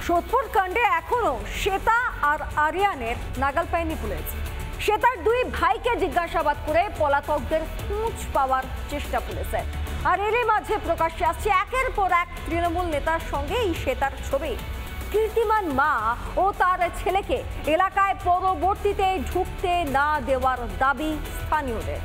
সোদপুর কাণ্ডে এখনো শ্বেতা আর আরিয়ানের নাগাল পায়নি পুলিশ। শ্বেতার দুই ভাইকে জিজ্ঞাসাবাদ করে পলাতকদের খোঁজ পাওয়ার চেষ্টা পুলিশের। আর এরই মাঝে প্রকাশ্যে আসছে একের পর এক তৃণমূল নেতার সঙ্গে এই শ্বেতার ছবি। কীর্তিমান মা ও তার ছেলেকে এলাকায় পরবর্তীতে ঢুকতে না দেওয়ার দাবি স্থানীয়দের।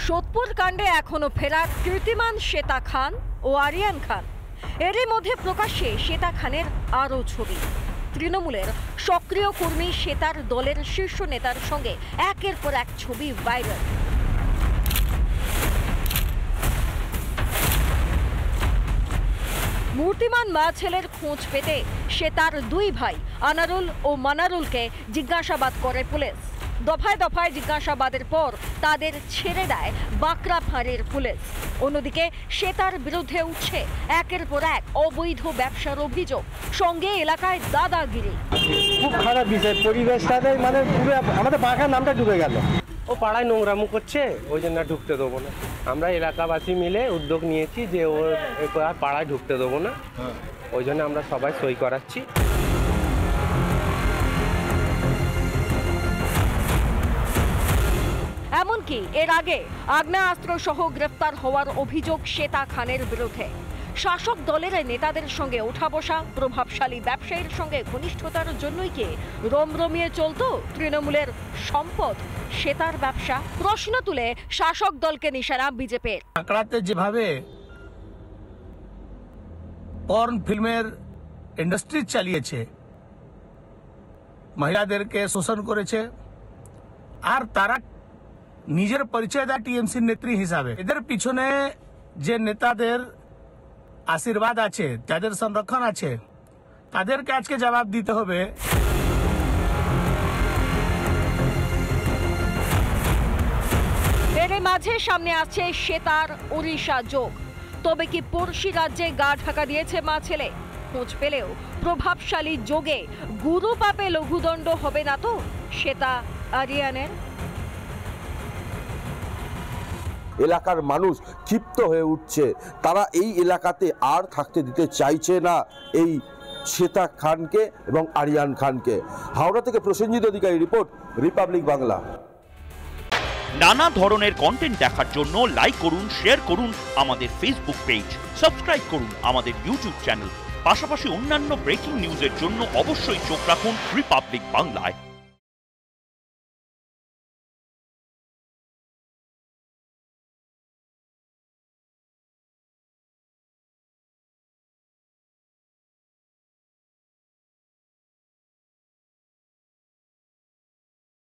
সোদপুর কাণ্ডে এখনো ফেরার কীর্তিমান শ্বেতা খান ও আরিয়ান খান। এরই মধ্যে প্রকাশ্যে শ্বেতা খানের আরও ছবি। তৃণমূলের সক্রিয় কর্মী শ্বেতার দলের শীর্ষ নেতার সঙ্গে একের পর এক ছবি ভাইরাল। মূর্তিমান মা ছেলের খোঁজ পেতে শ্বেতার দুই ভাই আনারুল ও মানারুলকে জিজ্ঞাসাবাদ করে পুলিশ। দফায় দফায় জিজ্ঞাসাবাদের পর তাদের ছেড়ে দেয় বাঁকড়া ফাঁড়ির পুলিশ। অন্যদিকে শ্বেতার বিরুদ্ধে উঠছে একের পর এক অবৈধ ব্যবসার অভিযোগ, সঙ্গে এলাকায় দাদাগিরি। খুব খারাপ বিষয়, পরিবেশটাতে মানে পুরো আমাদের বাঁকড়ার নামটা ডুবে গেল। ও পাড়ায় নোংরামু করছে, ওই জন্য ঢুকতে দেবো না। আমরা এলাকাবাসী মিলে উদ্যোগ নিয়েছি যে ওর পাড়ায় ঢুকতে দেবো না, ওই জন্য আমরা সবাই সই করাচ্ছি। এমনকি এর আগে আগ্নেয়াস্ত্র সহ গ্রেফতার হওয়ার অভিযোগ শ্বেতা খানের বিরুদ্ধে। শাসক দলের নেতাদের সঙ্গে ওঠা বসা, প্রভাবশালী ব্যবসায়ীর সঙ্গে ঘনিষ্ঠতার জন্যই কি রমরমিয়ে চলত তৃণমূলের সম্পদ শ্বেতার ব্যবসা? প্রশ্ন তুলে শাসক দলকে নিশানা বিজেপির। বাঁকড়াতে যেভাবে পর্ন ফিল্মের ইন্ডাস্ট্রি চালিয়েছে, মহিলাদেরকে শোষণ করেছে, আর তারা নিজের পরিচয় দেয় টিএমসি নেত্রী হিসাবে। এদের পিছনে যে নেতাদের আশীর্বাদ আছে, যাদের সংরক্ষণ আছে, তাদেরকে আজকে জবাব দিতে হবে। এর মাঝে সামনে আসছে শ্বেতার ওড়িশা যোগ। তবে কি পড়শি রাজ্যে গা ঢাকা দিয়েছে মা ছেলে? খোঁজ পেলেও প্রভাবশালী যোগে গুরু পাপে লঘুদণ্ড হবে না তো শ্বেতা আরিয়ানের? এলাকার মানুষ ক্ষিপ্ত হয়ে উঠছে, তারা এই এলাকাতে আর থাকতে দিতে চাইছে না এই শ্বেতা খানকে এবং আরিয়ান খানকে। হাওড়া থেকে প্রসেনজিৎ অধিকারী রিপোর্ট, রিপাবলিক বাংলা। নানা ধরনের কন্টেন্ট দেখার জন্য লাইক করুন, শেয়ার করুন আমাদের ফেসবুক পেজ, সাবস্ক্রাইব করুন আমাদের ইউটিউব চ্যানেল। পাশাপাশি অন্যান্য ব্রেকিং নিউজের জন্য অবশ্যই চোখ রাখুন রিপাবলিক বাংলায়।